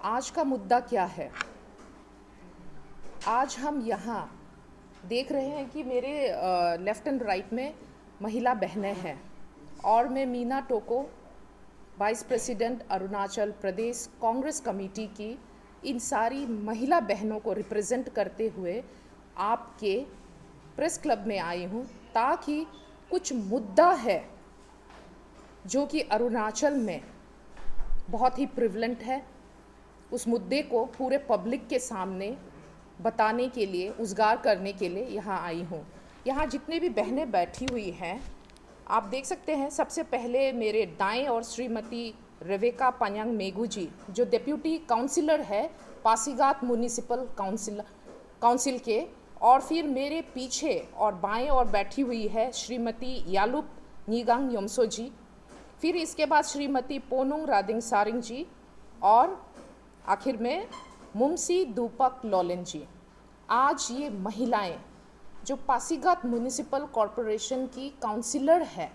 आज का मुद्दा क्या है? आज हम यहाँ देख रहे हैं कि मेरे लेफ़्ट एंड राइट में महिला बहनें हैं और मैं मीना टोको, vice president Arunachal Pradesh Congress committee की इन सारी महिला बहनों को रिप्रेजेंट करते हुए आपके प्रेस क्लब में आई हूँ, ताकि कुछ मुद्दा है जो कि अरुणाचल में बहुत ही प्रिवलेंट है, उस मुद्दे को पूरे पब्लिक के सामने बताने के लिए, उजागर करने के लिए यहाँ आई हूँ। यहाँ जितने भी बहनें बैठी हुई हैं, आप देख सकते हैं। सबसे पहले मेरे दाएं और श्रीमती रेवेका पन्यांग मेगू जी, जो डिप्यूटी काउंसिलर है पासीघाट म्यूनिसिपल काउंसिल के, और फिर मेरे पीछे और बाएं और बैठी हुई है श्रीमती यालुप नीगांग योमसो जी, फिर इसके बाद श्रीमती पोनुंग रादिंग सारिंग जी, और आखिर में मुमसी दूपक लोलेन जी। आज ये महिलाएं जो पासीघाट म्यूनिसिपल कॉरपोरेशन की काउंसिलर है,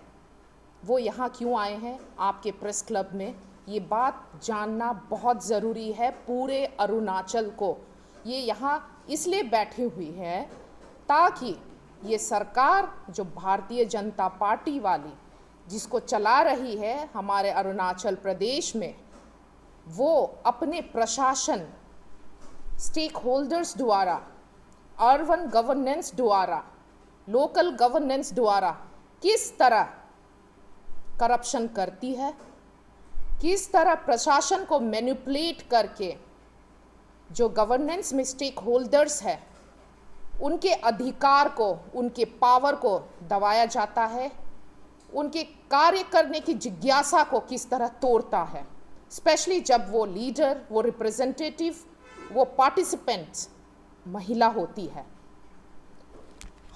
वो यहाँ क्यों आए हैं आपके प्रेस क्लब में, ये बात जानना बहुत ज़रूरी है पूरे अरुणाचल को। ये यहाँ इसलिए बैठी हुई है ताकि ये सरकार जो भारतीय जनता पार्टी वाली जिसको चला रही है हमारे अरुणाचल प्रदेश में, वो अपने प्रशासन, स्टेक होल्डर्स द्वारा, अर्बन गवर्नेंस द्वारा, लोकल गवर्नेंस द्वारा किस तरह करप्शन करती है, किस तरह प्रशासन को मैनिपुलेट करके जो गवर्नेंस में स्टेक होल्डर्स है उनके अधिकार को, उनके पावर को दबाया जाता है, उनके कार्य करने की जिज्ञासा को किस तरह तोड़ता है, स्पेशली जब वो लीडर, वो रिप्रेजेंटेटिव, वो पार्टिसिपेंट महिला होती है।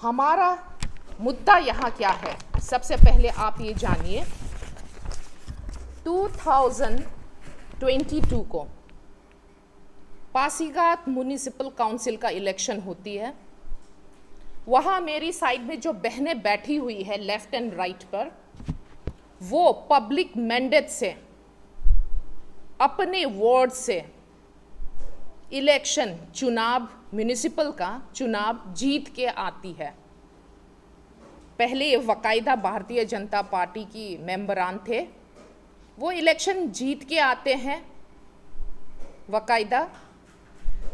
हमारा मुद्दा यहाँ क्या है, सबसे पहले आप ये जानिए। 2022 को पासीघाट म्यूनिसिपल काउंसिल का इलेक्शन होती है। वहाँ मेरी साइड में जो बहनें बैठी हुई है लेफ्ट एंड राइट पर, वो पब्लिक मैंडेट से, अपने वार्ड से इलेक्शन, चुनाव, म्यूनिसिपल का चुनाव जीत के आती है। पहले ये बाकायदा भारतीय जनता पार्टी की मेंबरान थे, वो इलेक्शन जीत के आते हैं बाकायदा।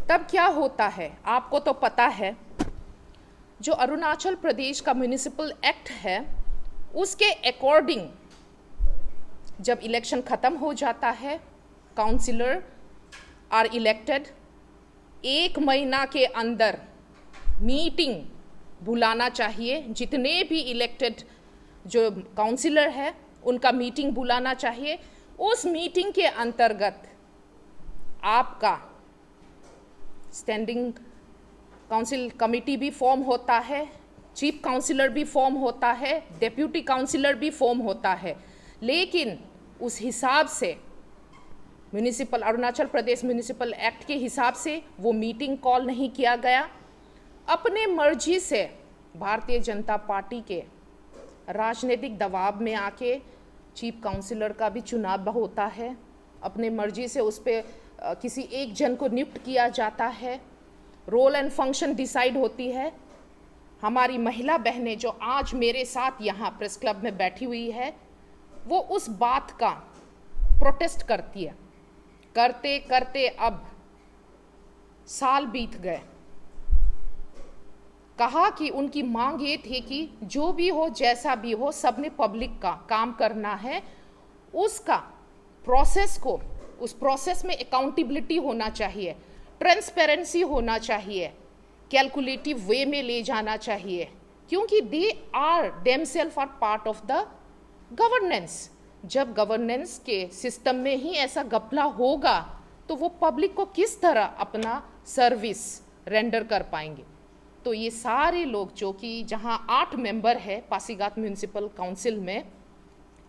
तब क्या होता है आपको तो पता है, जो अरुणाचल प्रदेश का म्यूनिसिपल एक्ट है उसके अकॉर्डिंग जब इलेक्शन ख़त्म हो जाता है, काउंसिलर आर इलेक्टेड, 1 महीना के अंदर मीटिंग बुलाना चाहिए। जितने भी इलेक्टेड जो काउंसिलर है उनका मीटिंग बुलाना चाहिए। उस मीटिंग के अंतर्गत आपका स्टैंडिंग काउंसिल कमेटी भी फॉर्म होता है, चीफ काउंसिलर भी फॉर्म होता है, डिप्यूटी काउंसिलर भी फॉर्म होता है। लेकिन उस हिसाब से municipal, Arunachal Pradesh municipal act के हिसाब से वो मीटिंग कॉल नहीं किया गया। अपने मर्जी से भारतीय जनता पार्टी के राजनीतिक दबाव में आके चीफ काउंसिलर का भी चुनाव होता है। अपने मर्जी से उस पर किसी एक जन को नियुक्त किया जाता है, रोल एंड फंक्शन डिसाइड होती है। हमारी महिला बहनें जो आज मेरे साथ यहाँ प्रेस क्लब में बैठी हुई है, वो उस बात का प्रोटेस्ट करती है। करते करते अब साल बीत गए। कहा कि उनकी मांग ये थी कि जो भी हो, जैसा भी हो, सबने पब्लिक का काम करना है। उसका प्रोसेस को, उस प्रोसेस में अकाउंटेबिलिटी होना चाहिए, ट्रांसपेरेंसी होना चाहिए, कैलकुलेटिव वे में ले जाना चाहिए, क्योंकि they are themselves are part of the governance. जब गवर्नेंस के सिस्टम में ही ऐसा घपला होगा तो वो पब्लिक को किस तरह अपना सर्विस रेंडर कर पाएंगे। तो ये सारे लोग जो कि जहाँ 8 मेंबर है पासीघाट म्यूनिसिपल काउंसिल में,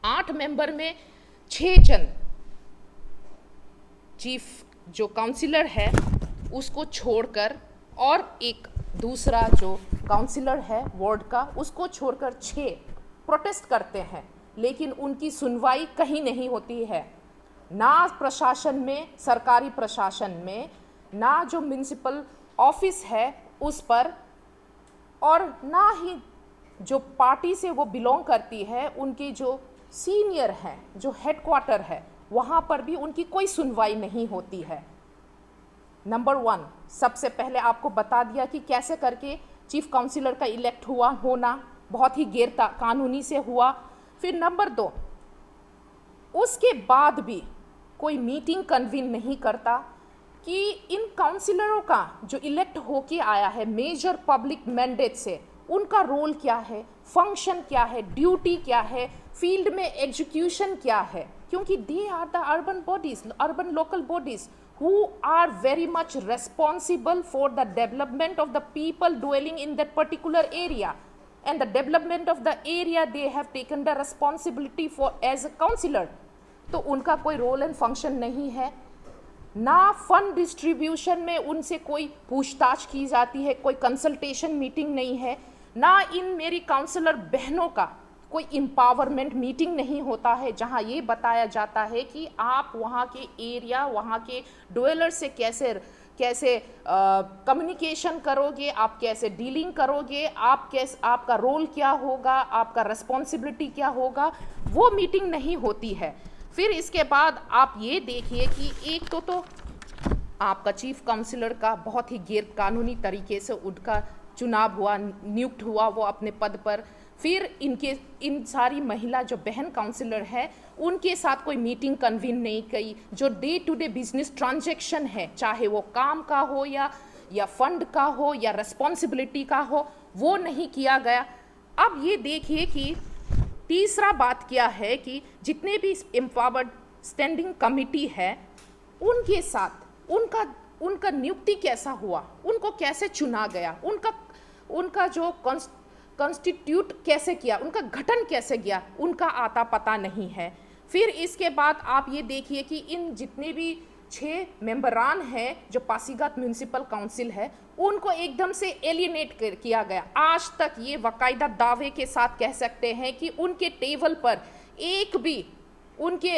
8 मेंबर में 6 जन चीफ जो काउंसिलर है उसको छोड़कर, और एक दूसरा जो काउंसिलर है वार्ड का उसको छोड़कर 6 प्रोटेस्ट करते हैं, लेकिन उनकी सुनवाई कहीं नहीं होती है। ना प्रशासन में, सरकारी प्रशासन में, ना जो म्युनिसिपल ऑफिस है उस पर, और ना ही जो पार्टी से वो बिलोंग करती है उनकी जो सीनियर है, जो हेडक्वार्टर है, वहाँ पर भी उनकी कोई सुनवाई नहीं होती है। नंबर 1, सबसे पहले आपको बता दिया कि कैसे करके चीफ काउंसिलर का इलेक्ट होना बहुत ही गैर कानूनी से हुआ। फिर नंबर 2, उसके बाद भी कोई मीटिंग कन्वीन नहीं करता कि इन काउंसिलरों का जो इलेक्ट होके आया है मेजर पब्लिक मैंडेट से, उनका रोल क्या है, फंक्शन क्या है, ड्यूटी क्या है, फील्ड में एग्जीक्यूशन क्या है, क्योंकि they are the urban bodies, urban local bodies who are very much responsible for the development of the people dwelling in that particular area, and the development of the area they have taken the responsibility for as a councillor। तो उनका कोई role and function नहीं है, ना fund distribution में उनसे कोई पूछताछ की जाती है, कोई कंसल्टेशन मीटिंग नहीं है, ना इन मेरी काउंसलर बहनों का कोई एम्पावरमेंट मीटिंग नहीं होता है जहां ये बताया जाता है कि आप वहां के एरिया, वहां के डवेलर से कैसे कम्युनिकेशन करोगे, आप कैसे डीलिंग करोगे, आपका रोल क्या होगा, आपका रिस्पॉन्सिबिलिटी क्या होगा, वो मीटिंग नहीं होती है। फिर इसके बाद आप ये देखिए कि एक तो आपका चीफ काउंसिलर का बहुत ही गैर कानूनी तरीके से उनका चुनाव हुआ, नियुक्त हुआ वो अपने पद पर। फिर इन सारी महिला जो बहन काउंसिलर है उनके साथ कोई मीटिंग कन्वीन नहीं की, जो day to day business transaction है, चाहे वो काम का हो या फंड का हो या रिस्पॉन्सिबिलिटी का हो, वो नहीं किया गया। अब ये देखिए कि तीसरा बात क्या है कि जितने भी एम्पावर्ड स्टैंडिंग कमिटी है उनके साथ उनका नियुक्ति कैसा हुआ, उनको कैसे चुना गया, उनका जो कॉन्स्टिट्यूट कैसे किया, उनका गठन कैसे किया, उनका आता पता नहीं है। फिर इसके बाद आप ये देखिए कि इन जितने भी 6 मेंबरान हैं जो पासीघाट म्यूनिसिपल काउंसिल है, उनको एकदम से एलियनेट किया गया। आज तक ये बाकायदा दावे के साथ कह सकते हैं कि उनके टेबल पर एक भी उनके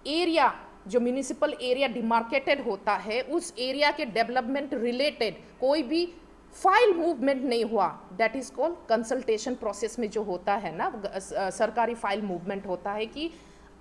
एरिया, जो म्यूनिसिपल एरिया डिमार्केटेड होता है, उस एरिया के डेवलपमेंट रिलेटेड कोई भी फाइल मूवमेंट नहीं हुआ। That is called consultation process में जो होता है ना, सरकारी फाइल मूवमेंट होता है कि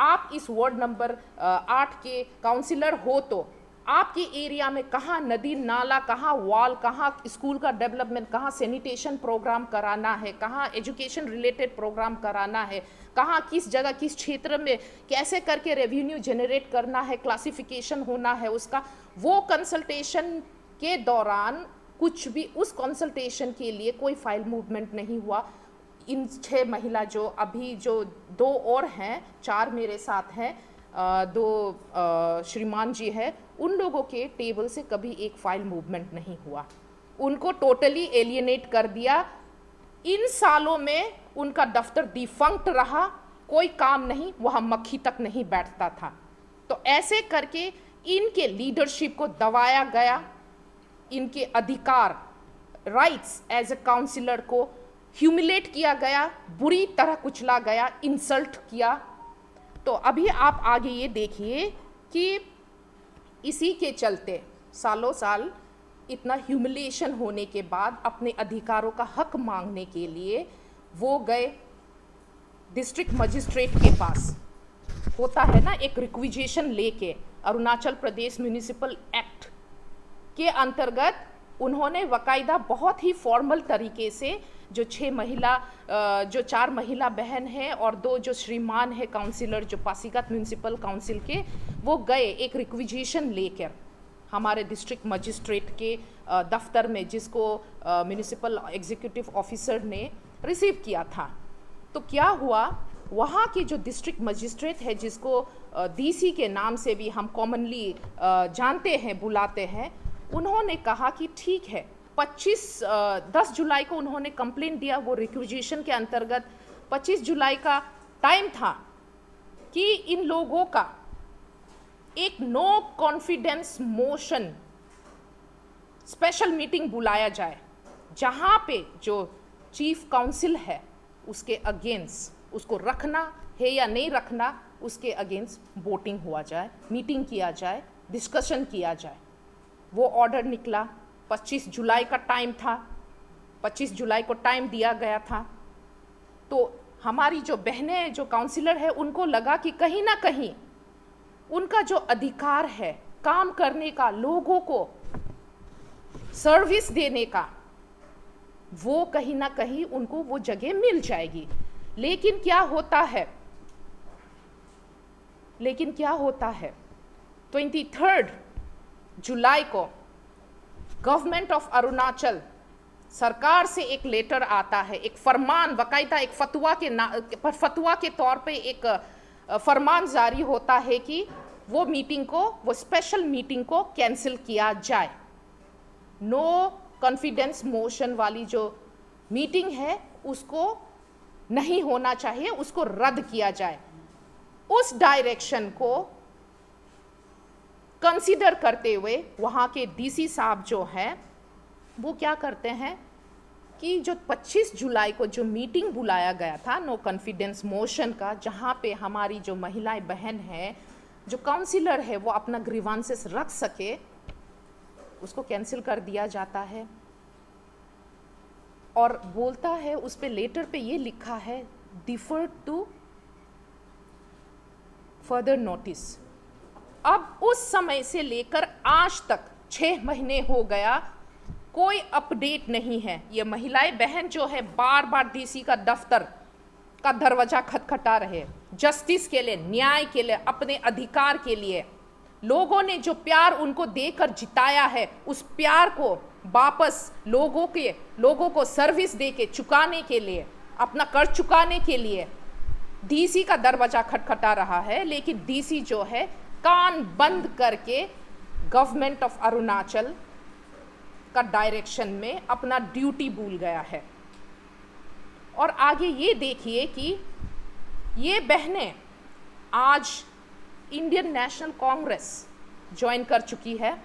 आप इस वार्ड नंबर 8 के काउंसिलर हो तो आपके एरिया में कहाँ नदी नाला, कहाँ वॉल, कहाँ स्कूल का डेवलपमेंट, कहाँ सैनिटेशन प्रोग्राम कराना है, कहाँ एजुकेशन रिलेटेड प्रोग्राम कराना है, कहाँ किस जगह किस क्षेत्र में कैसे करके रेवेन्यू जनरेट करना है, क्लासिफिकेशन होना है उसका, वो कंसल्टेशन के दौरान कुछ भी उस कंसल्टेशन के लिए कोई फाइल मूवमेंट नहीं हुआ। इन 6 महिला जो अभी जो 2 और हैं, 4 मेरे साथ हैं, 2 श्रीमान जी है, उन लोगों के टेबल से कभी एक फाइल मूवमेंट नहीं हुआ। उनको टोटली एलियनेट कर दिया। इन सालों में उनका दफ्तर डिफंक्ट रहा, कोई काम नहीं, वहाँ मक्खी तक नहीं बैठता था। तो ऐसे करके इनके लीडरशिप को दबाया गया, इनके अधिकार, राइट्स एज ए काउंसिलर को ह्यूमिलेट किया गया, बुरी तरह कुचला गया, इंसल्ट किया। तो अभी आप आगे ये देखिए कि इसी के चलते सालों साल इतना ह्यूमिलेशन होने के बाद अपने अधिकारों का हक मांगने के लिए वो गए डिस्ट्रिक्ट मजिस्ट्रेट के पास। होता है ना एक रिक्विजिशन लेके, अरुणाचल प्रदेश म्यूनिसिपल एक्ट के अंतर्गत उन्होंने बाकायदा बहुत ही फॉर्मल तरीके से जो 4 महिला बहन हैं और 2 जो श्रीमान है काउंसिलर जो पासीघाट म्यूनिसिपल काउंसिल के, वो गए एक रिक्विजिशन लेकर हमारे डिस्ट्रिक्ट मजिस्ट्रेट के दफ्तर में, जिसको म्यूनिसिपल एग्जीक्यूटिव ऑफिसर ने रिसीव किया था। तो क्या हुआ, वहाँ के जो डिस्ट्रिक्ट मजिस्ट्रेट है, जिसको डीसी के नाम से भी हम कॉमनली जानते हैं, बुलाते हैं, उन्होंने कहा कि ठीक है, 10 जुलाई को उन्होंने कंप्लेंट दिया, वो रिक्विजिशन के अंतर्गत 25 जुलाई का टाइम था कि इन लोगों का एक no confidence motion special meeting बुलाया जाए, जहां पे जो चीफ काउंसिल है उसके अगेंस्ट, उसको रखना है या नहीं रखना, उसके अगेंस्ट वोटिंग हुआ जाए, मीटिंग किया जाए, डिस्कशन किया जाए। वो ऑर्डर निकला, 25 जुलाई का टाइम था, 25 जुलाई को टाइम दिया गया था। तो हमारी जो बहनें, जो काउंसिलर है, उनको लगा कि कहीं ना कहीं उनका जो अधिकार है काम करने का, लोगों को सर्विस देने का, वो कहीं ना कहीं उनको वो जगह मिल जाएगी। लेकिन क्या होता है 23 जुलाई को गवर्नमेंट ऑफ अरुणाचल सरकार से एक लेटर आता है, एक फरमान, बाकायदा एक फतवा के तौर पे एक फरमान जारी होता है कि वो मीटिंग को, वो स्पेशल मीटिंग को कैंसिल किया जाए। नो कॉन्फिडेंस मोशन वाली जो मीटिंग है उसको नहीं होना चाहिए, उसको रद्द किया जाए। उस डायरेक्शन को कंसीडर करते हुए वहाँ के डीसी साहब जो हैं वो क्या करते हैं कि जो 25 जुलाई को जो मीटिंग बुलाया गया था नो कॉन्फिडेंस मोशन का, जहाँ पे हमारी जो महिलाएं बहन हैं, जो काउंसिलर है, वो अपना ग्रीवांसेस रख सके, उसको कैंसिल कर दिया जाता है। और बोलता है उस पे, लेटर पे ये लिखा है, डिफर्ड टू फर्दर नोटिस। अब उस समय से लेकर आज तक 6 महीने हो गया, कोई अपडेट नहीं है। ये महिलाएं बहन जो है बार बार डीसी का दफ्तर का दरवाजा खटखटा रहे, जस्टिस के लिए, न्याय के लिए, अपने अधिकार के लिए। लोगों ने जो प्यार उनको देकर जिताया है, उस प्यार को वापस लोगों को सर्विस दे के चुकाने के लिए, अपना कर्ज चुकाने के लिए डीसी का दरवाजा खटखटा रहा है। लेकिन डीसी जो है कान बंद करके गवर्नमेंट ऑफ अरुणाचल का डायरेक्शन में अपना ड्यूटी भूल गया है। और आगे ये देखिए कि ये बहनें आज इंडियन नेशनल कांग्रेस ज्वाइन कर चुकी है,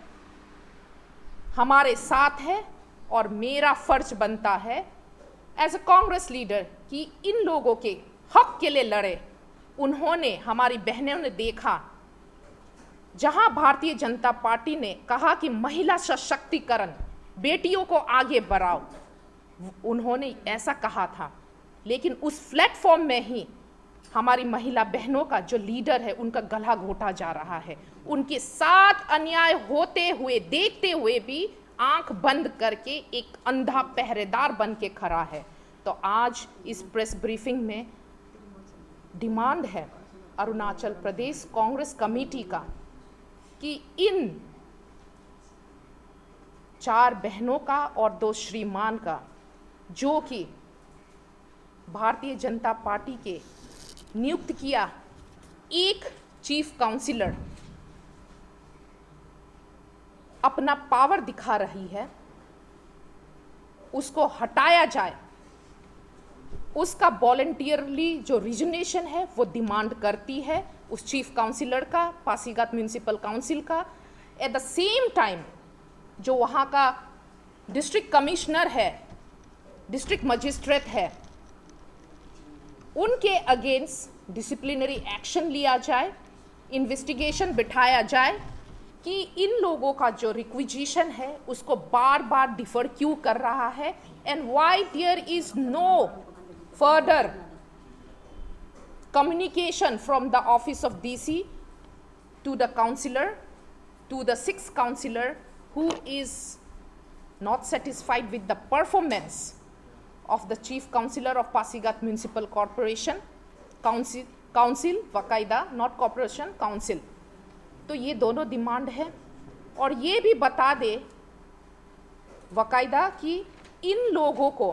हमारे साथ है। और मेरा फर्ज बनता है एज अ कांग्रेस लीडर कि इन लोगों के हक के लिए लड़े। उन्होंने, हमारी बहनों ने देखा, जहां भारतीय जनता पार्टी ने कहा कि महिला सशक्तिकरण, बेटियों को आगे बढ़ाओ, उन्होंने ऐसा कहा था। लेकिन उस प्लेटफॉर्म में ही हमारी महिला बहनों का जो लीडर है उनका गला घोटा जा रहा है। उनके साथ अन्याय होते हुए देखते हुए भी आंख बंद करके एक अंधा पहरेदार बन के खड़ा है। तो आज इस प्रेस ब्रीफिंग में डिमांड है अरुणाचल प्रदेश कांग्रेस कमेटी का कि इन 4 बहनों का और 2 श्रीमान का, जो कि भारतीय जनता पार्टी के नियुक्त किया एक चीफ काउंसिलर अपना पावर दिखा रही है, उसको हटाया जाए। उसका वॉलंटियरली जो रिजनेशन है वो डिमांड करती है उस चीफ काउंसिलर का, पासीघाट म्यूनिसिपल काउंसिल का। एट द सेम टाइम जो वहाँ का डिस्ट्रिक्ट कमिश्नर है, डिस्ट्रिक्ट मजिस्ट्रेट है, उनके अगेंस्ट डिसिप्लिनरी एक्शन लिया जाए, इन्वेस्टिगेशन बिठाया जाए कि इन लोगों का जो रिक्विजिशन है उसको बार बार डिफर क्यों कर रहा है, and why there is no further communication from the office of DC to the councillor, to the 6th councillor who is not satisfied with the performance of the chief councillor of Pasighat Municipal Corporation, council वकायदा, not corporation, council। तो ये दोनों demand है। और ये भी बता दे वकायदा कि इन लोगों को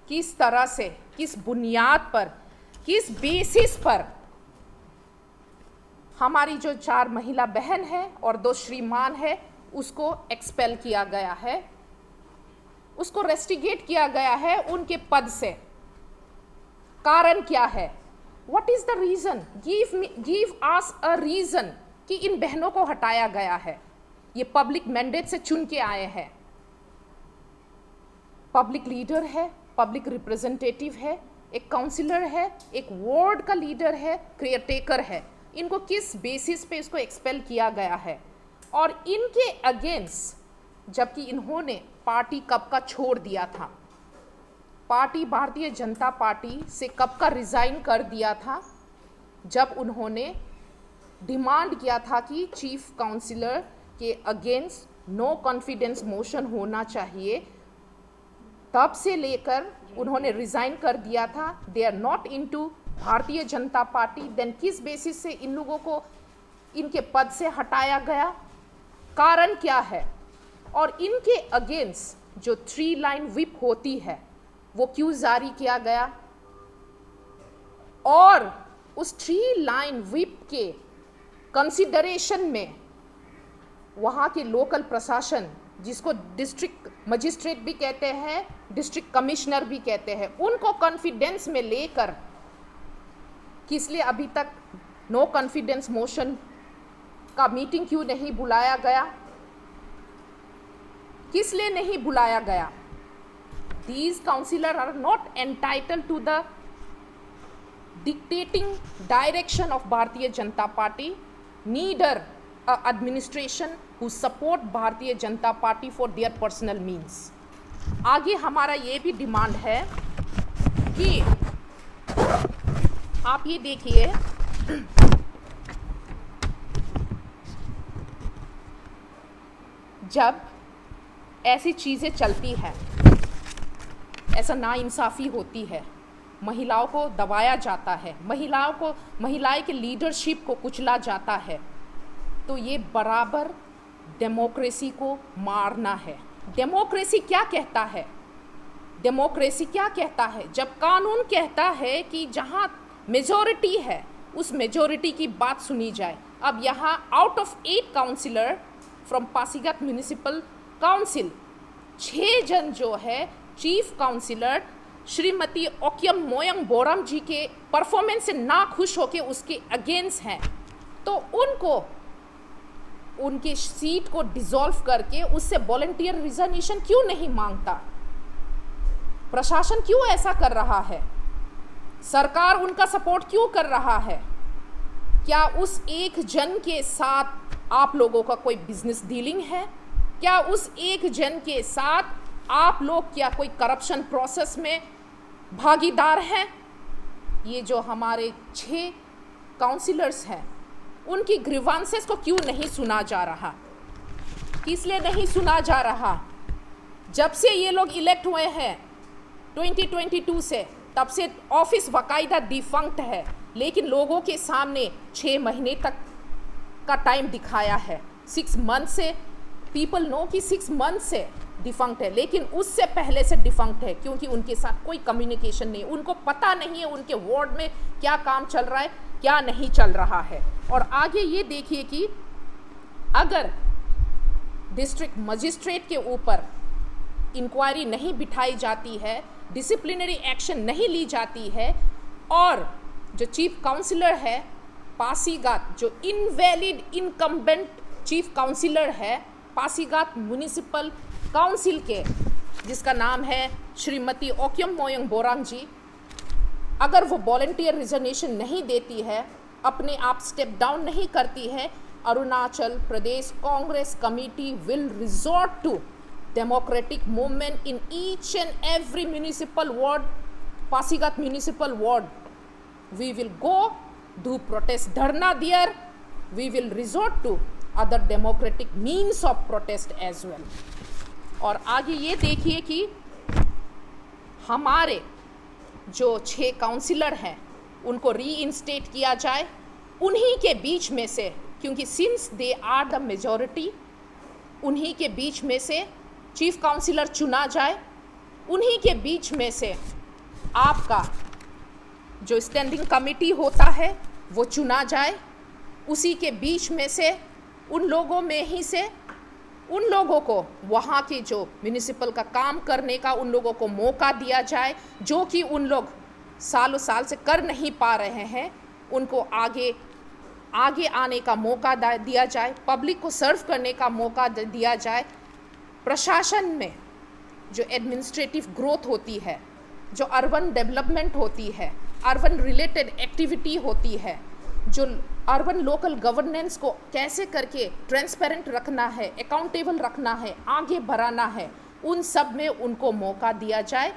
किस तरह से, किस बुनियाद पर, किस बेसिस पर हमारी जो 4 महिला बहन है और 2 श्रीमान है उसको एक्सपेल किया गया है, उसको रेस्टिगेट किया गया है उनके पद से। कारण क्या है? What is the reason? Give us a reason कि इन बहनों को हटाया गया है। ये पब्लिक मैंडेट से चुन के आए हैं, पब्लिक लीडर है, पब्लिक रिप्रेजेंटेटिव है, एक काउंसिलर है, एक वार्ड का लीडर है, केयर टेकर है, इनको किस बेसिस पे इसको एक्सपेल किया गया है? और इनके अगेंस्ट जबकि इन्होंने पार्टी कब का छोड़ दिया था, पार्टी भारतीय जनता पार्टी से कब का रिजाइन कर दिया था, जब उन्होंने डिमांड किया था कि चीफ काउंसिलर के अगेंस्ट नो कॉन्फिडेंस मोशन होना चाहिए, तब से लेकर उन्होंने रिजाइन कर दिया था। They are not into Bharatiya Janata party. Then किस बेसिस से इन लोगों को इनके पद से हटाया गया, कारण क्या है? और इनके अगेंस्ट जो 3 लाइन व्हिप होती है वो क्यों जारी किया गया? और उस 3 लाइन व्हिप के कंसिडरेशन में वहाँ के लोकल प्रशासन, जिसको डिस्ट्रिक्ट मजिस्ट्रेट भी कहते हैं, डिस्ट्रिक्ट कमिश्नर भी कहते हैं, उनको कॉन्फिडेंस में लेकर किस लिए अभी तक नो कॉन्फिडेंस मोशन का मीटिंग क्यों नहीं बुलाया गया? किस लिए नहीं बुलाया गया? These councillors are not entitled to the dictating direction of Bharatiya Janata Party, neither a administration who support Bharatiya Janata Party for their personal means. आगे हमारा ये भी डिमांड है कि आप ये देखिए, जब ऐसी चीज़ें चलती हैं, ऐसा नाइंसाफ़ी होती है, महिलाओं को दबाया जाता है, महिलाएं के लीडरशिप को कुचला जाता है, तो ये बराबर डेमोक्रेसी को मारना है। डेमोक्रेसी क्या कहता है? डेमोक्रेसी क्या कहता है? जब कानून कहता है कि जहाँ मेजॉरिटी है उस मेजॉरिटी की बात सुनी जाए। अब यहाँ out of 8 councillor from Pasighat municipal council 6 जन जो है चीफ काउंसिलर श्रीमती ओक्यम मोयंग बोराम जी के परफॉर्मेंस से ना खुश होकर उसके अगेंस्ट हैं, तो उनको उनकी सीट को डिसॉल्व करके उससे वॉलंटियर रिजाइनेशन क्यों नहीं मांगता? प्रशासन क्यों ऐसा कर रहा है? सरकार उनका सपोर्ट क्यों कर रहा है? क्या उस एक जन के साथ आप लोगों का कोई बिजनेस डीलिंग है? क्या उस एक जन के साथ आप लोग क्या कोई करप्शन प्रोसेस में भागीदार हैं? ये जो हमारे 6 काउंसिलर्स हैं, उनकी ग्रीवांसेस को क्यों नहीं सुना जा रहा? किस लिए नहीं सुना जा रहा? जब से ये लोग इलेक्ट हुए हैं 2022 से, तब से ऑफिस बाकायदा डिफंक्ट है, लेकिन लोगों के सामने 6 महीने तक का टाइम दिखाया है। 6 मंथ से पीपल नो कि 6 मंथ से डिफंक्ट है, लेकिन उससे पहले से डिफंक्ट है क्योंकि उनके साथ कोई कम्युनिकेशन नहीं, उनको पता नहीं है उनके वार्ड में क्या काम चल रहा है, क्या नहीं चल रहा है। और आगे ये देखिए कि अगर डिस्ट्रिक्ट मजिस्ट्रेट के ऊपर इंक्वायरी नहीं बिठाई जाती है, डिसिप्लिनरी एक्शन नहीं ली जाती है, और जो चीफ काउंसिलर है पासीघाट, जो इनवैलिड इनकम्बेंट चीफ काउंसिलर है पासीघाट म्यूनिसिपल काउंसिल के, जिसका नाम है श्रीमती ओक्यम मोयंग बोरांग जी, अगर वो वॉलंटियर रिजाइनेशन नहीं देती है, अपने आप स्टेप डाउन नहीं करती है, Arunachal Pradesh Congress committee will resort to democratic movement in each and every municipal ward, Pasighat municipal ward. We will go do protest dharna there. We will resort to other democratic means of protest as well. और आगे ये देखिए कि हमारे जो 6 councillor हैं उनको reinstate किया जाए, उन्हीं के बीच में से, क्योंकि since they are the majority, उन्हीं के बीच में से चीफ काउंसिलर चुना जाए, उन्हीं के बीच में से आपका जो स्टैंडिंग कमेटी होता है वो चुना जाए, उसी के बीच में से उन लोगों में ही से उन लोगों को वहाँ के जो म्यूनिसिपल का काम करने का उन लोगों को मौका दिया जाए, जो कि उन लोग सालों साल से कर नहीं पा रहे हैं, उनको आगे आने का मौका दिया जाए, पब्लिक को सर्व करने का मौका दिया जाए। प्रशासन में जो एडमिनिस्ट्रेटिव ग्रोथ होती है जो अर्बन डेवलपमेंट होती है, अर्बन रिलेटेड एक्टिविटी होती है, जो अर्बन लोकल गवर्नेंस को कैसे करके ट्रांसपेरेंट रखना है, अकाउंटेबल रखना है, आगे बढ़ाना है, उन सब में उनको मौका दिया जाए